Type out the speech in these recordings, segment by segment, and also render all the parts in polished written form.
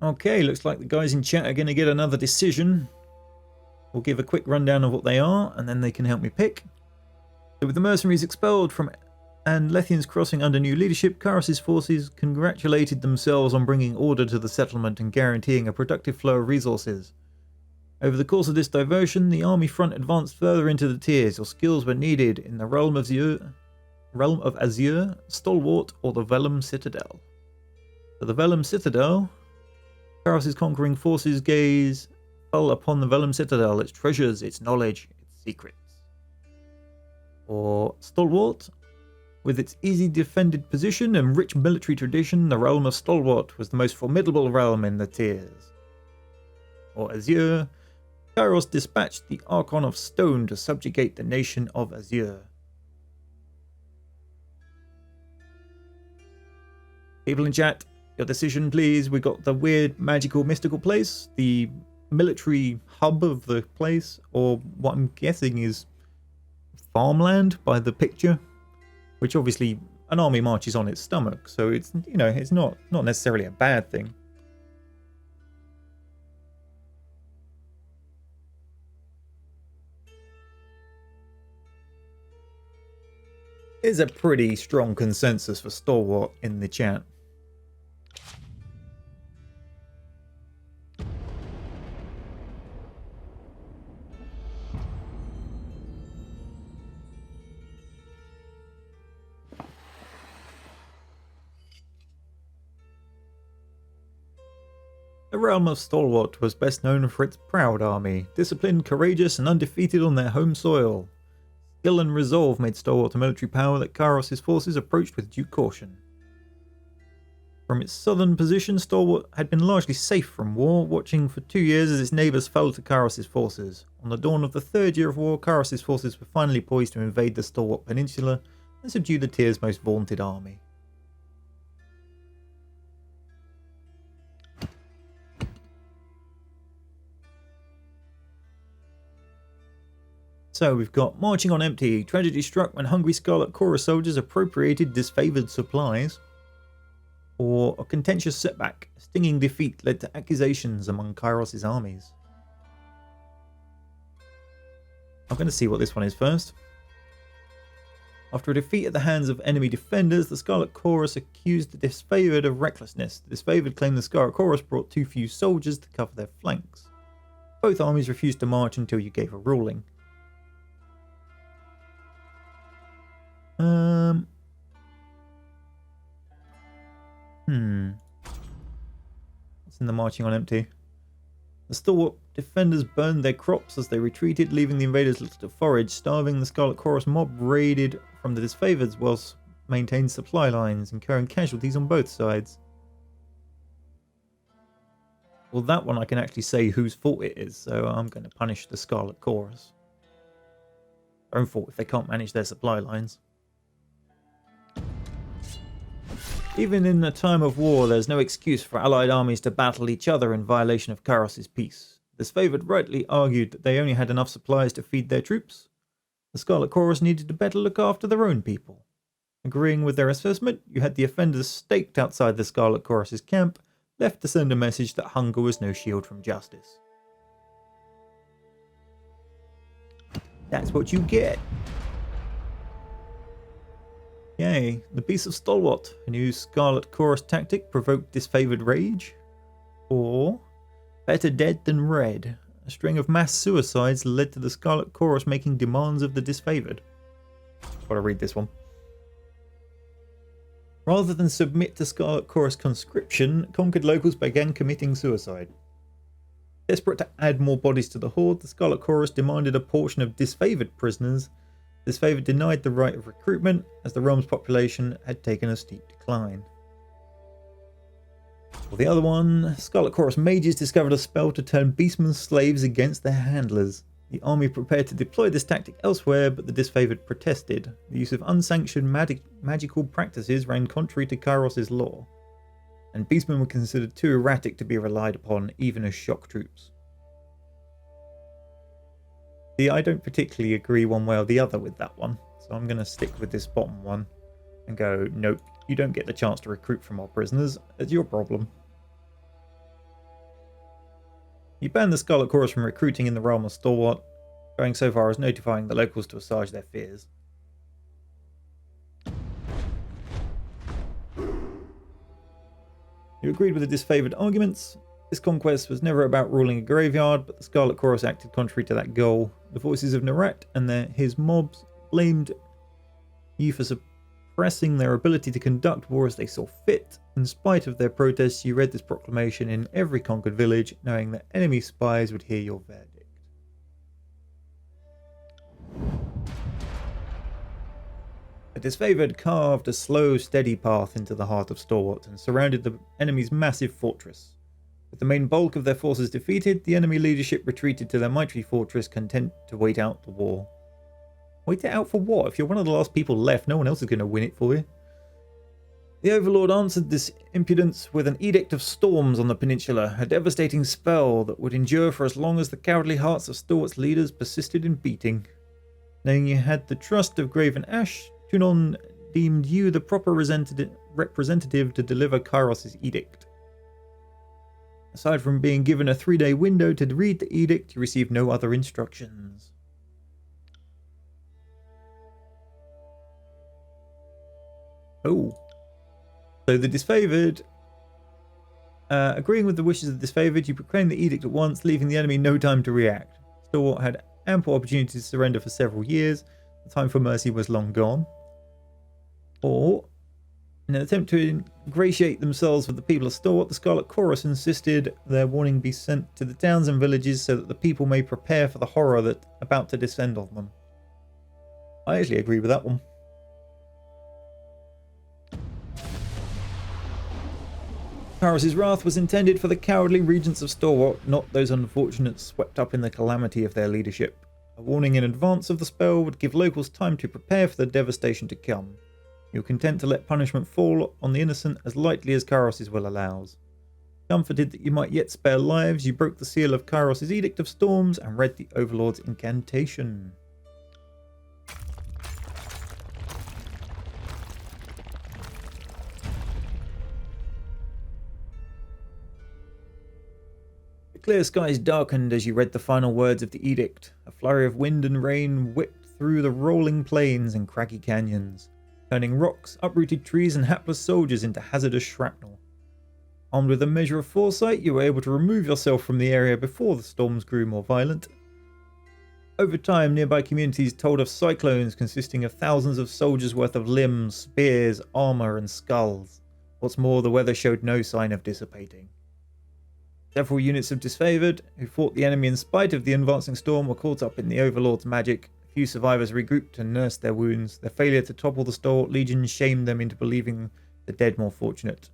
Okay, looks like the guys in chat are going to get another decision. We'll give a quick rundown of what they are, and then they can help me pick. So with the mercenaries expelled from and Lethians crossing under new leadership, Karas's forces congratulated themselves on bringing order to the settlement and guaranteeing a productive flow of resources. Over the course of this diversion, the army front advanced further into the tiers. Your skills were needed in the Realm of Azure, Stalwart, or the Vellum Citadel. For the Vellum Citadel, Karas's conquering forces gaze fell upon the Vellum Citadel, its treasures, its knowledge, its secrets. Or Stalwart, with its easy defended position and rich military tradition, the realm of Stalwart was the most formidable realm in the tiers. Or Azure, Kairos dispatched the Archon of Stone to subjugate the nation of Azure. People in chat, your decision please. We got the weird magical mystical place, the military hub of the place, or what I'm guessing is farmland by the picture, which obviously an army marches on its stomach, so it's, you know, it's not necessarily a bad thing. There's a pretty strong consensus for Stalwart in the chat. The realm of Stalwart was best known for its proud army, disciplined, courageous, and undefeated on their home soil. Skill and resolve made Stalwart a military power that Kairos' forces approached with due caution. From its southern position, Stalwart had been largely safe from war, watching for 2 years as its neighbours fell to Kairos' forces. On the dawn of the third year of war, Kairos' forces were finally poised to invade the Stalwart Peninsula and subdue the tier's most vaunted army. So we've got marching on empty. Tragedy struck when hungry Scarlet Chorus soldiers appropriated disfavoured supplies. Or a contentious setback. Stinging defeat led to accusations among Kairos' armies. I'm going to see what this one is first. After a defeat at the hands of enemy defenders, the Scarlet Chorus accused the disfavoured of recklessness. The disfavoured claimed the Scarlet Chorus brought too few soldiers to cover their flanks. Both armies refused to march until you gave a ruling. What's in the marching on empty? The Stalwart defenders burned their crops as they retreated, leaving the invaders little to forage. Starving, the Scarlet Chorus mob raided from the disfavored whilst maintained supply lines, incurring casualties on both sides. Well, that one I can actually say whose fault it is, so I'm going to punish the Scarlet Chorus. Their own fault if they can't manage their supply lines. Even in a time of war, there's no excuse for allied armies to battle each other in violation of Kairos' peace. The disfavored rightly argued that they only had enough supplies to feed their troops. The Scarlet Chorus needed to better look after their own people. Agreeing with their assessment, you had the offenders staked outside the Scarlet Chorus' camp, left to send a message that hunger was no shield from justice. That's what you get. Yay, the Beast of Stalwart, a new Scarlet Chorus tactic, provoked disfavored rage. Or, better dead than red, a string of mass suicides led to the Scarlet Chorus making demands of the disfavored. Gotta read this one. Rather than submit to Scarlet Chorus conscription, conquered locals began committing suicide. Desperate to add more bodies to the horde, the Scarlet Chorus demanded a portion of disfavored prisoners. Disfavored denied the right of recruitment, as the realm's population had taken a steep decline. For the other one, Scarlet Chorus mages discovered a spell to turn beastmen's slaves against their handlers. The army prepared to deploy this tactic elsewhere, but the disfavored protested. The use of unsanctioned magical practices ran contrary to Kairos' law, and beastmen were considered too erratic to be relied upon, even as shock troops. See, I don't particularly agree one way or the other with that one, so I'm going to stick with this bottom one and go, nope, you don't get the chance to recruit from our prisoners. It's your problem. You banned the Scarlet Chorus from recruiting in the realm of Stalwart, going so far as notifying the locals to assuage their fears. You agreed with the disfavoured arguments. This conquest was never about ruling a graveyard, but the Scarlet Chorus acted contrary to that goal. The voices of Narat and his mobs blamed you for suppressing their ability to conduct war as they saw fit. In spite of their protests, you read this proclamation in every conquered village, knowing that enemy spies would hear your verdict. The disfavoured carved a slow, steady path into the heart of Stalwart and surrounded the enemy's massive fortress. With the main bulk of their forces defeated, the enemy leadership retreated to their mighty fortress, content to wait out the war. Wait it out for what? If you're one of the last people left, no one else is going to win it for you. The Overlord answered this impudence with an Edict of Storms on the peninsula, a devastating spell that would endure for as long as the cowardly hearts of Stalwart's leaders persisted in beating. Knowing you had the trust of Graven Ash, Tunon deemed you the proper representative to deliver Kairos' edict. Aside from being given a 3-day window to read the edict, you received no other instructions. Oh. So the disfavoured, agreeing with the wishes of the disfavoured, you proclaimed the edict at once, leaving the enemy no time to react. Stalwart had ample opportunity to surrender for several years. The time for mercy was long gone. Or, in an attempt to ingratiate themselves with the people of Stalwart, the Scarlet Chorus insisted their warning be sent to the towns and villages so that the people may prepare for the horror that's about to descend on them. I actually agree with that one. Kairos' wrath was intended for the cowardly regents of Stalwart, not those unfortunates swept up in the calamity of their leadership. A warning in advance of the spell would give locals time to prepare for the devastation to come. You are content to let punishment fall on the innocent as lightly as Kairos' will allows. Comforted that you might yet spare lives, you broke the seal of Kairos' Edict of Storms and read the Overlord's incantation. The clear skies darkened as you read the final words of the edict. A flurry of wind and rain whipped through the rolling plains and craggy canyons, turning rocks, uprooted trees and hapless soldiers into hazardous shrapnel. Armed with a measure of foresight, you were able to remove yourself from the area before the storms grew more violent. Over time, nearby communities told of cyclones consisting of thousands of soldiers' worth of limbs, spears, armour and skulls. What's more, the weather showed no sign of dissipating. Several units of disfavoured, who fought the enemy in spite of the advancing storm, were caught up in the Overlord's magic. A few survivors regrouped and nursed their wounds. Their failure to topple the Stalwart Legion shamed them into believing the dead more fortunate.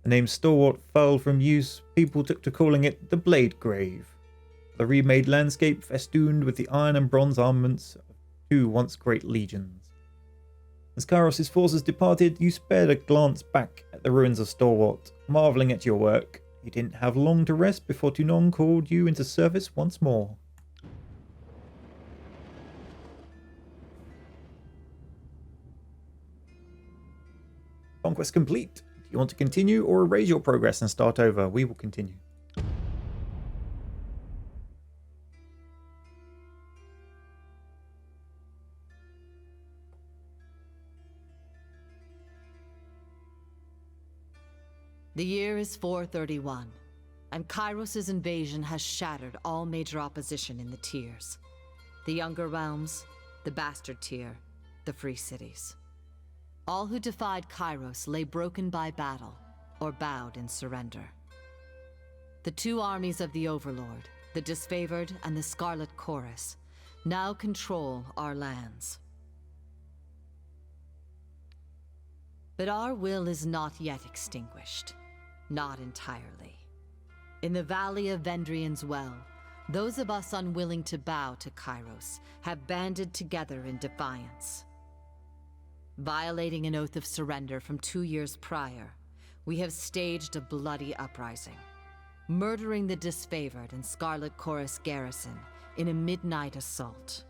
The name Stalwart fell from use. People took to calling it the Blade Grave. The remade landscape festooned with the iron and bronze armaments of two once great legions. As Kairos' forces departed, you spared a glance back at the ruins of Stalwart, marvelling at your work. You didn't have long to rest before Tunon called you into service once more. Conquest complete. Do you want to continue or erase your progress and start over? We will continue. The year is 431, and Kairos' invasion has shattered all major opposition in the tiers. The Younger Realms, the Bastard Tier, the Free Cities. All who defied Kairos lay broken by battle, or bowed in surrender. The two armies of the Overlord, the Disfavored and the Scarlet Chorus, now control our lands. But our will is not yet extinguished. Not entirely. In the Valley of Vendrian's Well, those of us unwilling to bow to Kairos have banded together in defiance. Violating an oath of surrender from 2 years prior, we have staged a bloody uprising, murdering the Disfavored and Scarlet Chorus garrison in a midnight assault.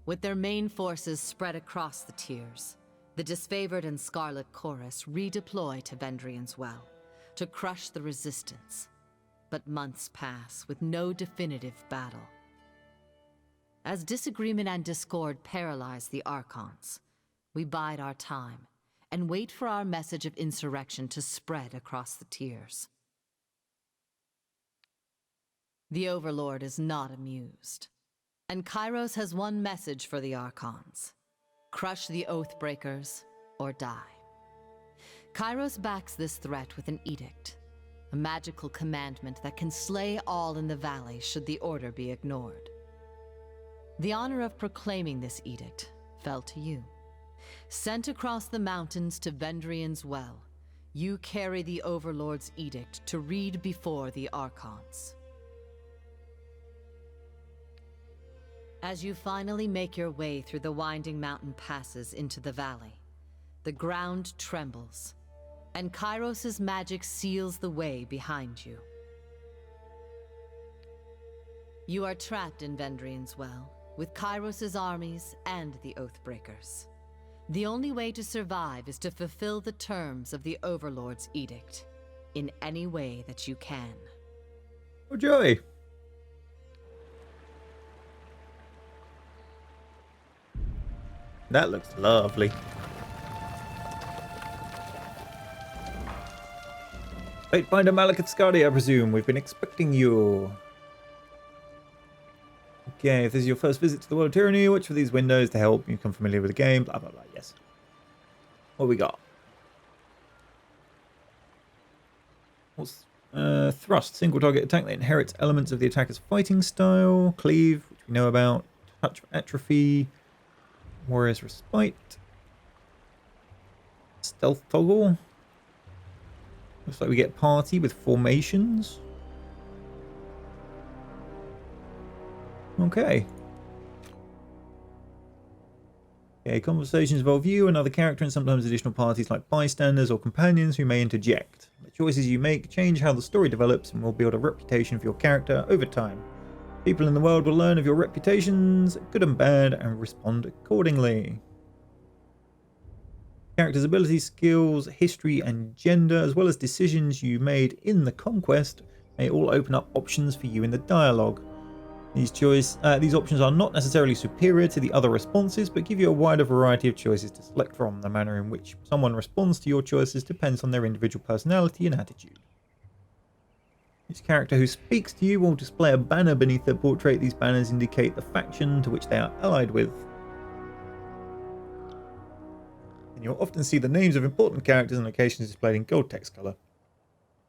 With their main forces spread across the tiers, the Disfavored and Scarlet Chorus redeploy to Vendrian's Well, to crush the resistance. But months pass with no definitive battle. As disagreement and discord paralyze the Archons, we bide our time and wait for our message of insurrection to spread across the tiers. The Overlord is not amused, and Kairos has one message for the Archons: crush the Oathbreakers or die. Kairos backs this threat with an edict, a magical commandment that can slay all in the valley should the order be ignored. The honor of proclaiming this edict fell to you. Sent across the mountains to Vendrian's Well, you carry the Overlord's edict to read before the Archons. As you finally make your way through the winding mountain passes into the valley, the ground trembles, and Kairos' magic seals the way behind you. You are trapped in Vendrian's Well, with Kairos' armies and the Oathbreakers. The only way to survive is to fulfill the terms of the Overlord's edict, in any way that you can. Oh, joy! That looks lovely. Fate Finder Malakith Skadi, I presume. We've been expecting you. Okay, if this is your first visit to the world of Tyranny, watch for these windows to help you become familiar with the game. Blah, blah, blah. Yes. What we got? What's thrust? Single target attack that inherits elements of the attacker's fighting style. Cleave, which we know about. Touch for atrophy. Warrior's Respite. Stealth Toggle. Looks like we get Party with formations. Okay. Okay, conversations involve you, another character, and sometimes additional parties like bystanders or companions who may interject. The choices you make change how the story develops and will build a reputation for your character over time. People in the world will learn of your reputations, good and bad, and respond accordingly. Characters' abilities, skills, history, and gender, as well as decisions you made in the conquest, may all open up options for you in the dialogue. These options are not necessarily superior to the other responses, but give you a wider variety of choices to select from. The manner in which someone responds to your choices depends on their individual personality and attitude. Each character who speaks to you will display a banner beneath their portrait. These banners indicate the faction to which they are allied with. And you'll often see the names of important characters on occasions displayed in gold text color.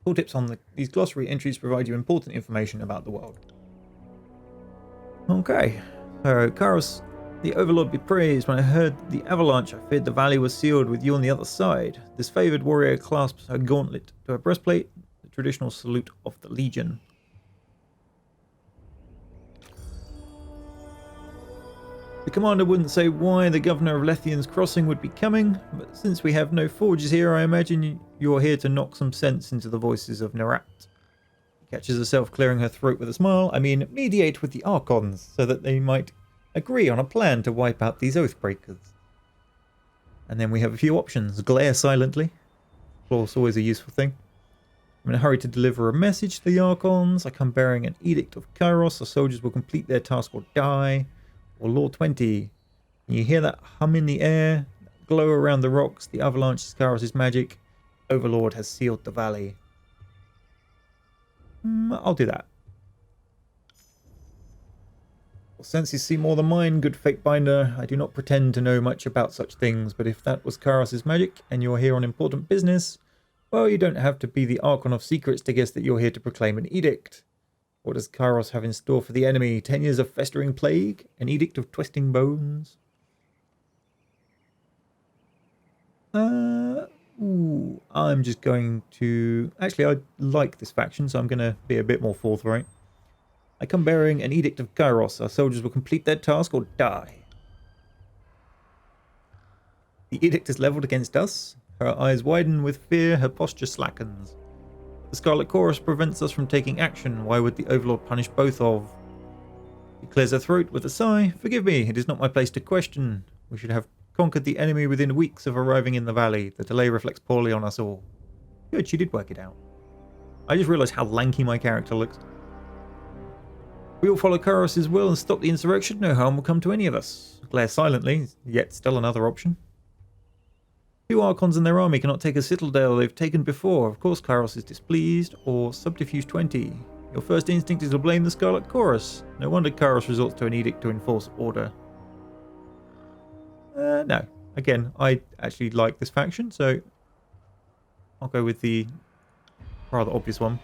Tooltips on these glossary entries provide you important information about the world. Okay, so Kairos, the Overlord be praised. When I heard the avalanche, I feared the valley was sealed with you on the other side. This favored warrior clasps her gauntlet to her breastplate, the traditional salute of the Legion. The commander wouldn't say why the governor of Lethian's Crossing would be coming, but since we have no forges here, I imagine you're here to knock some sense into the voices of Nerat. Catches herself clearing her throat with a smile. I mean, mediate with the Archons so that they might agree on a plan to wipe out these Oathbreakers. And then we have a few options. Glare silently. Of course, always a useful thing. I'm in a hurry to deliver a message to the Archons. I come bearing an edict of Kairos. The soldiers will complete their task or die. Or Law 20. Can you hear that hum in the air? That glow around the rocks. The avalanche is Kairos' magic. Overlord has sealed the valley. I'll do that. Well, senses see more than mine, good fate binder. I do not pretend to know much about such things, but if that was Kairos' magic and you're here on important business, well, you don't have to be the Archon of Secrets to guess that you're here to proclaim an edict. What does Kairos have in store for the enemy? 10 years of festering plague? An edict of twisting bones? I'm just going to... Actually, I like this faction, so I'm going to be a bit more forthright. I come bearing an edict of Kairos. Our soldiers will complete their task or die. The edict is levelled against us. Her eyes widen with fear, her posture slackens. The Scarlet Chorus prevents us from taking action. Why would the Overlord punish both of? She clears her throat with a sigh. Forgive me, it is not my place to question. We should have conquered the enemy within weeks of arriving in the valley. The delay reflects poorly on us all. Good, she did work it out. I just realised how lanky my character looks. We all follow Kairos' will and stop the insurrection. No harm will come to any of us. Glare silently, yet still another option. 2 Archons and their army cannot take a citadel they've taken before. Of course Kairos is displeased, or Subterfuge 20. Your first instinct is to blame the Scarlet Chorus. No wonder Kairos resorts to an edict to enforce order. No. Again, I actually like this faction, so I'll go with the rather obvious one.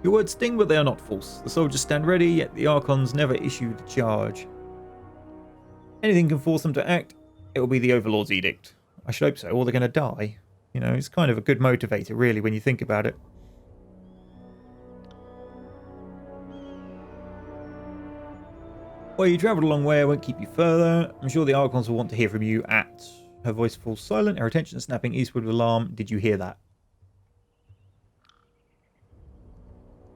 Your words sting, but they are not false. The soldiers stand ready, yet the Archons never issue the charge. Anything can force them to act. It will be the Overlord's edict. I should hope so, or they're going to die. You know, it's kind of a good motivator, really, when you think about it. Well, you travelled a long way, I won't keep you further. I'm sure the Archons will want to hear from you at... Her voice falls silent, her attention snapping eastward with alarm. Did you hear that?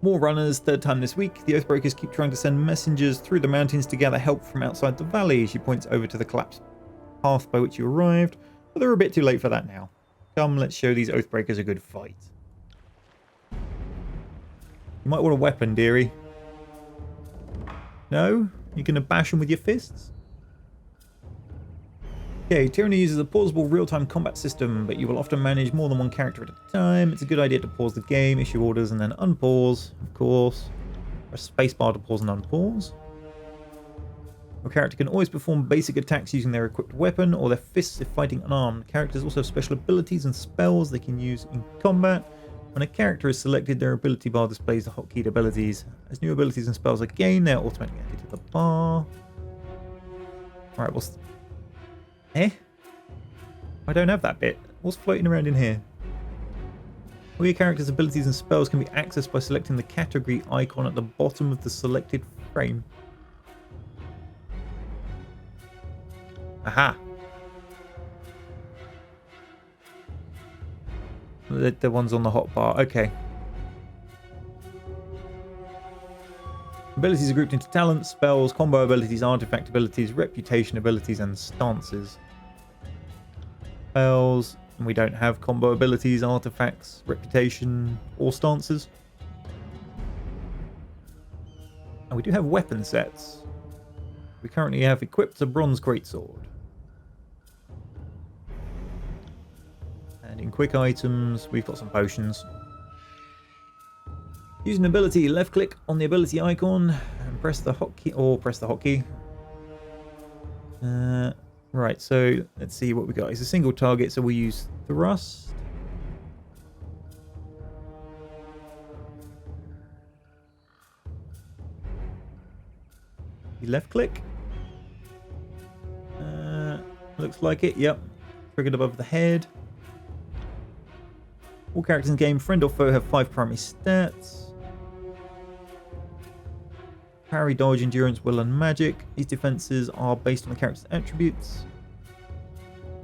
More runners, 3rd time this week. The Oathbreakers keep trying to send messengers through the mountains to gather help from outside the valley. She points over to the collapsed path by which you arrived, but they're a bit too late for that now. Come, let's show these Oathbreakers a good fight. You might want a weapon, dearie. No? You're going to bash them with your fists? Okay, Tyranny uses a pausable real-time combat system, but you will often manage more than one character at a time. It's a good idea to pause the game, issue orders, and then unpause, of course. Press spacebar to pause and unpause. Your character can always perform basic attacks using their equipped weapon or their fists if fighting unarmed. Characters also have special abilities and spells they can use in combat. When a character is selected, their ability bar displays the hotkeyed abilities. As new abilities and spells are gained, they are automatically added to the bar. Alright, what's... I don't have that bit. What's floating around in here? All your character's abilities and spells can be accessed by selecting the category icon at the bottom of the selected frame. Aha! The ones on the hotbar. Okay. Abilities are grouped into talents, spells, combo abilities, artifact abilities, reputation abilities, and stances. Spells, and we don't have combo abilities, artifacts, reputation, or stances. And we do have weapon sets. We currently have equipped a bronze greatsword. And in quick items, we've got some potions. Use an ability, left click on the ability icon and press the hotkey, or press the hotkey. Right, so let's see what we got. It's a single target, so we'll use thrust. Left click. Looks like it, yep. Triggered above the head. All characters in game, friend or foe, have 5 primary stats. Parry, dodge, endurance, will, and magic. These defenses are based on the character's attributes.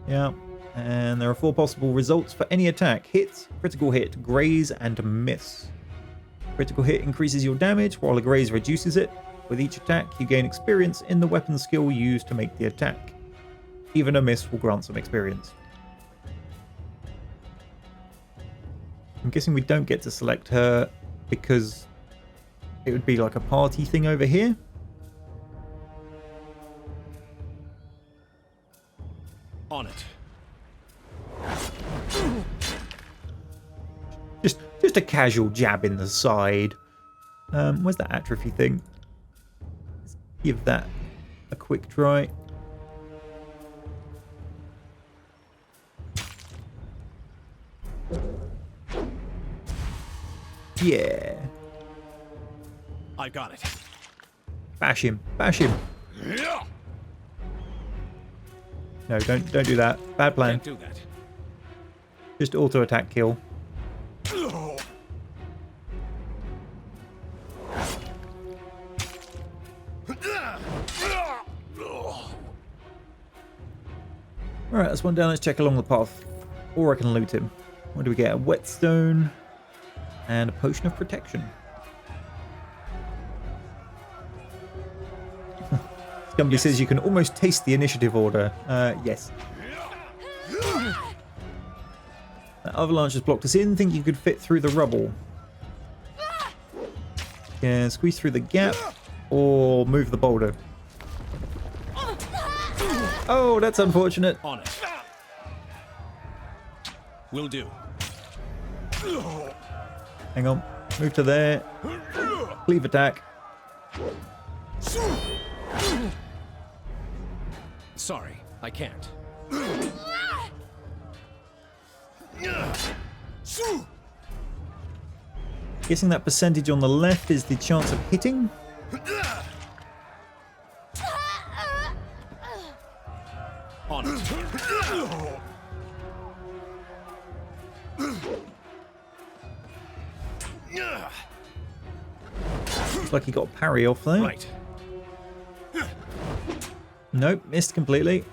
Yeah. And there are 4 possible results for any attack. Hit, critical hit, graze, and miss. Critical hit increases your damage, while a graze reduces it. With each attack, you gain experience in the weapon skill used to make the attack. Even a miss will grant some experience. I'm guessing we don't get to select her because it would be like a party thing over here. On it. Just a casual jab in the side. Where's that atrophy thing? Let's give that a quick try. Yeah. I got it. Bash him. Bash him. No, don't do that. Bad plan. Can't do that. Just auto attack kill. Alright, let's one down. Let's check along the path. Or I can loot him. What do we get? A whetstone and a potion of protection. Scumby says you can almost taste the initiative order. Yes. That avalanche has blocked us in. Think you could fit through the rubble. Yeah, squeeze through the gap or move the boulder. Oh, that's unfortunate. On it. Will do. Hang on. Move to there. Cleave attack. Sorry, I can't. Guessing that percentage on the left is the chance of hitting. On it. Looks like he got a parry off though. Right. Nope, missed completely.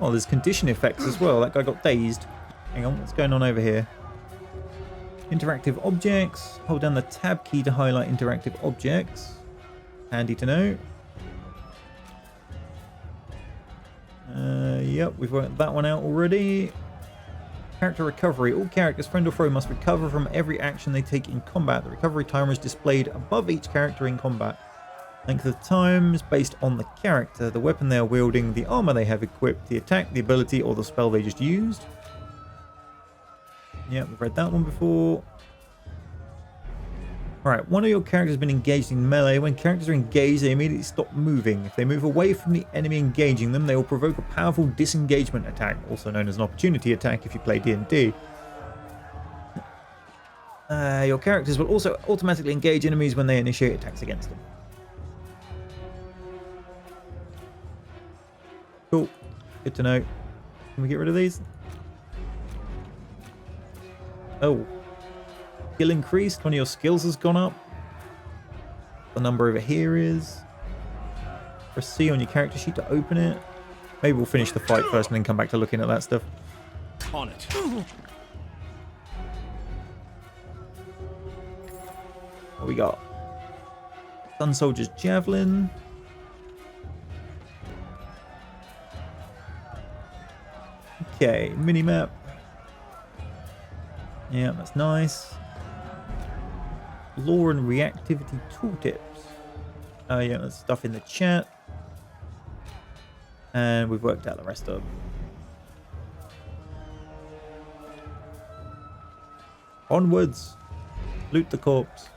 Oh, there's condition effects as well. That guy got dazed. Hang on, what's going on over here? Interactive objects. Hold down the tab key to highlight interactive objects. Handy to know. Yep, we've worked that one out already. Character recovery. All characters, friend or foe, must recover from every action they take in combat. The recovery timer is displayed above each character in combat. Length of time is based on the character, the weapon they are wielding, the armor they have equipped, the attack, the ability, or the spell they just used. Yeah, we've read that one before. Alright, one of your characters has been engaged in melee. When characters are engaged, they immediately stop moving. If they move away from the enemy engaging them, they will provoke a powerful disengagement attack, also known as an opportunity attack if you play D&D. Your characters will also automatically engage enemies when they initiate attacks against them. Cool. Good to know. Can we get rid of these? Oh. Skill increased. One of your skills has gone up. The number over here is. Press C on your character sheet to open it. Maybe we'll finish the fight first and then come back to looking at that stuff. On it. What we got? Sun Soldier's Javelin. Okay, minimap. Yeah, that's nice. Lore and reactivity tooltips. Oh yeah, that's stuff in the chat. And we've worked out the rest of them. Onwards. Loot the corpse.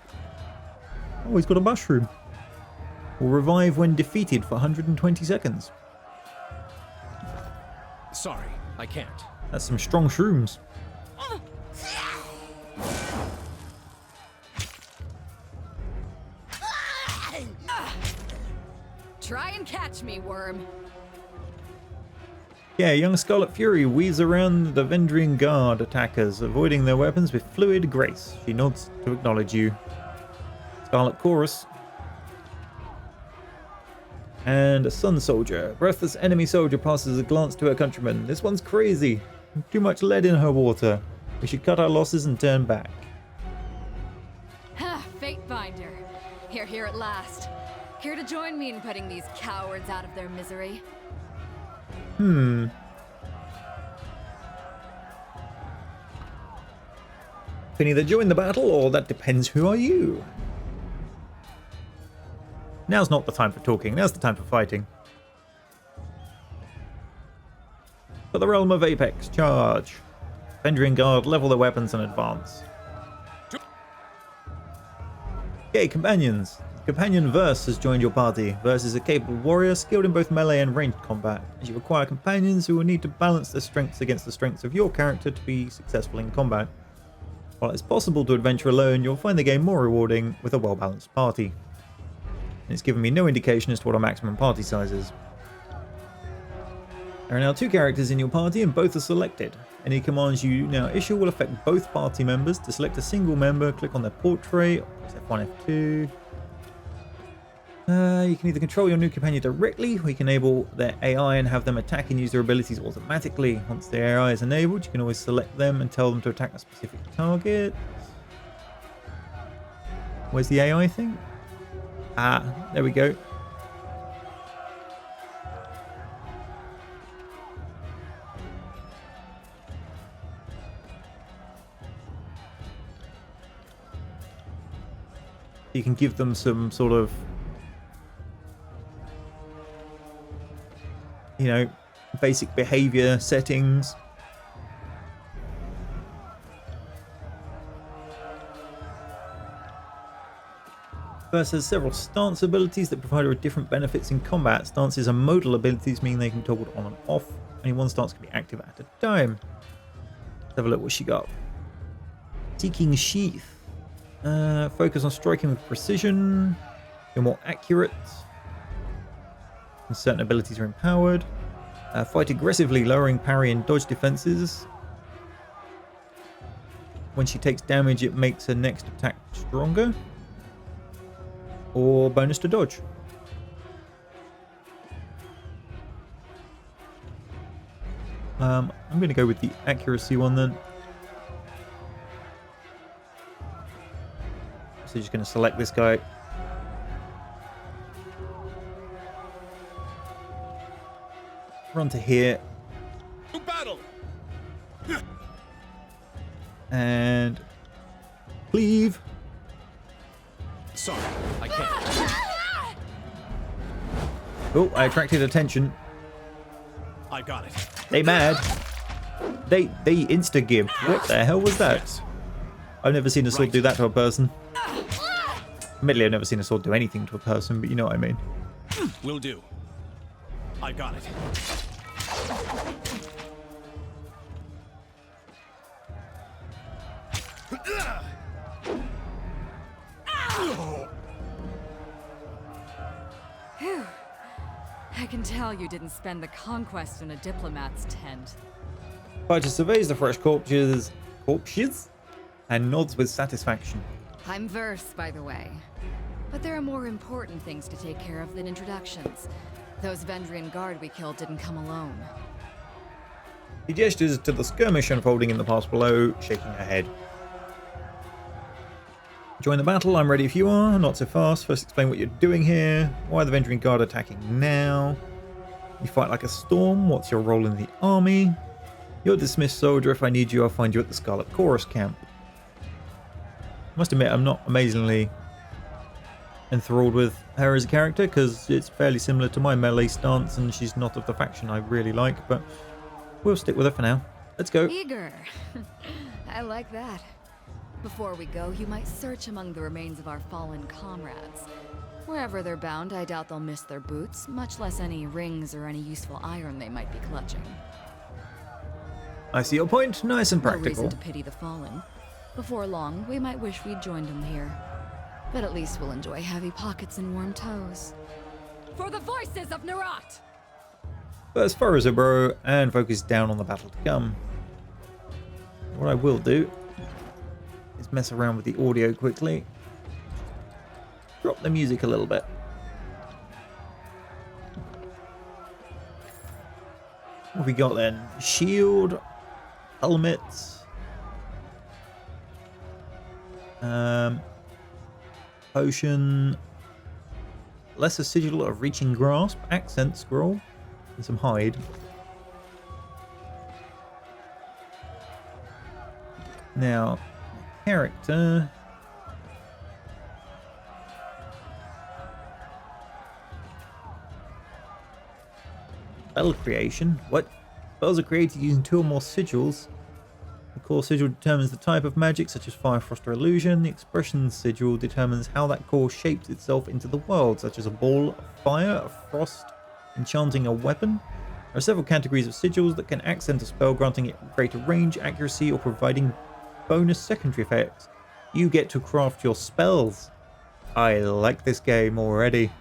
Oh, he's got a mushroom. Will revive when defeated for 120 seconds. Sorry, I can't. That's some strong shrooms. Try and catch me, worm. Yeah, young Scarlet Fury weaves around the Vendrian Guard attackers, avoiding their weapons with fluid grace. She nods to acknowledge you. Scarlet Chorus. And a Sun Soldier. Breathless enemy soldier passes a glance to her countrymen. This one's crazy. Too much lead in her water. We should cut our losses and turn back. Fate Finder. Here at last. Here to join me in putting these cowards out of their misery. Can either join the battle or that depends who are you. Now's not the time for talking, now's the time for fighting. For the realm of Apex, charge. Vendrian Guard, level their weapons and advance. Okay, companions. Companion Verse has joined your party. Verse is a capable warrior skilled in both melee and ranged combat. As you acquire companions who will need to balance their strengths against the strengths of your character to be successful in combat. While it's possible to adventure alone, you'll find the game more rewarding with a well-balanced party. And it's given me no indication as to what our maximum party size is. There are now 2 characters in your party and both are selected. Any commands you now issue will affect both party members. To select a single member, click on their portrait, press F1, F2. You can either control your new companion directly, or you can enable their AI and have them attack and use their abilities automatically. Once the AI is enabled, you can always select them and tell them to attack a specific target. Where's the AI thing? Ah, there we go. You can give them some sort of, you know, basic behavior settings. First has several stance abilities that provide her with different benefits in combat. Stances are modal abilities, meaning they can be toggled on and off. Only one stance can be active at a time. Let's have a look what she got. Seeking Sheath. Focus on striking with precision. You're more accurate. And certain abilities are empowered. Fight aggressively, lowering parry and dodge defenses. When she takes damage, it makes her next attack stronger. Or bonus to dodge. I'm going to go with the accuracy one then. So just going to select this guy. Run to here. Battle. And cleave. Sorry, I can't. Oh, I attracted attention. I got it. They mad. They insta-gib. What the hell was that? Yes. I've never seen a sword do that to a person. Admittedly, I've never seen a sword do anything to a person, but you know what I mean. Will do. I got it. Phew. I can tell you didn't spend the conquest in a diplomat's tent. Fighter surveys the fresh corpses, and nods with satisfaction. I'm versed, by the way. But there are more important things to take care of than introductions. Those Vendrian guard we killed didn't come alone. He gestures to the skirmish unfolding in the pass below, shaking her head. Join the battle, I'm ready if you are. Not so fast. First explain what you're doing here. Why are the Vendrian guard attacking now? You fight like a storm. What's your role in the army? You're dismissed, soldier. If I need you, I'll find you at the Scarlet Chorus camp. I must admit, I'm not amazingly enthralled with her as a character, because it's fairly similar to my melee stance, and she's not of the faction I really like, but we'll stick with her for now. Let's go. Eager. I like that. Before we go, you might search among the remains of our fallen comrades. Wherever they're bound, I doubt they'll miss their boots, much less any rings or any useful iron they might be clutching. I see your point. Nice and No practical. reason to pity the fallen. Before long, we might wish we'd joined them here. But at least we'll enjoy heavy pockets and warm toes. For the voices of Narat! First furrows a bro and focus down on the battle to come. What I will do is mess around with the audio quickly. Drop the music a little bit. What have we got then? Shield, helmets, potion, lesser sigil of reaching grasp, accent scroll, and some hide. Now, character. Spell creation. What? Spells are created using 2 or more sigils. The core sigil determines the type of magic, such as fire, frost, or illusion. The expression sigil determines how that core shapes itself into the world, such as a ball of fire, of frost, enchanting a weapon. There are several categories of sigils that can accent a spell, granting it greater range, accuracy, or providing bonus secondary effects. You get to craft your spells. I like this game already.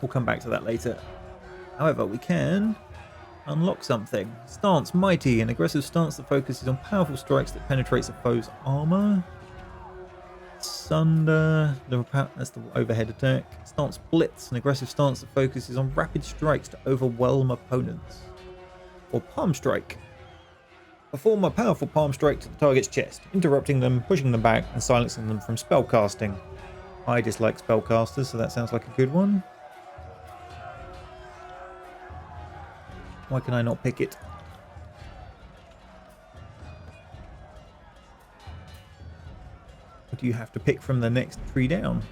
We'll come back to that later. However, we can unlock something. Stance Mighty, an aggressive stance that focuses on powerful strikes that penetrates a foe's armor. Sunder, that's the overhead attack. Stance Blitz, an aggressive stance that focuses on rapid strikes to overwhelm opponents. Or Palm Strike. Perform a powerful palm strike to the target's chest, interrupting them, pushing them back, and silencing them from spellcasting. I dislike spellcasters, so that sounds like a good one. Why can I not pick it? Or do you have to pick from the next tree down?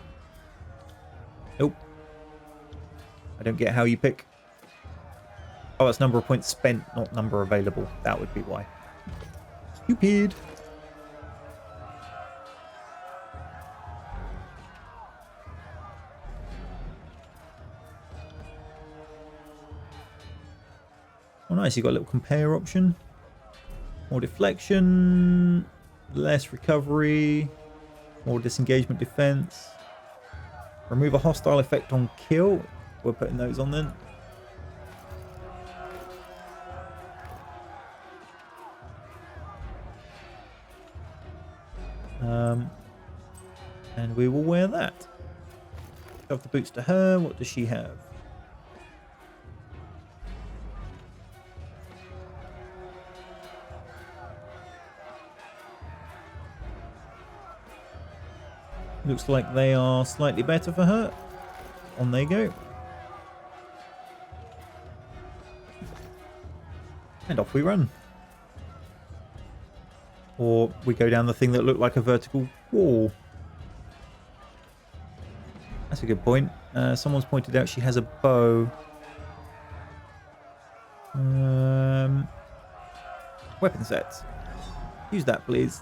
Nope. I don't get how you pick. Oh, it's number of points spent, not number available. That would be why. Stupid. Oh, nice. You got a little compare option. More deflection, less recovery, more disengagement defense. Remove a hostile effect on kill. We're putting those on then. And we will wear that. Shove the boots to her. What does she have? Looks like they are slightly better for her. On they go. And off we run. Or we go down the thing that looked like a vertical wall. That's a good point. Someone's pointed out she has a bow. Weapon sets. Use that, please.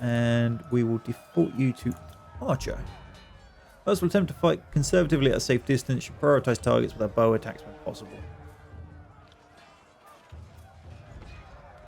And we will default you to Archer. First, we'll attempt to fight conservatively at a safe distance. Should prioritize targets with our bow attacks when possible.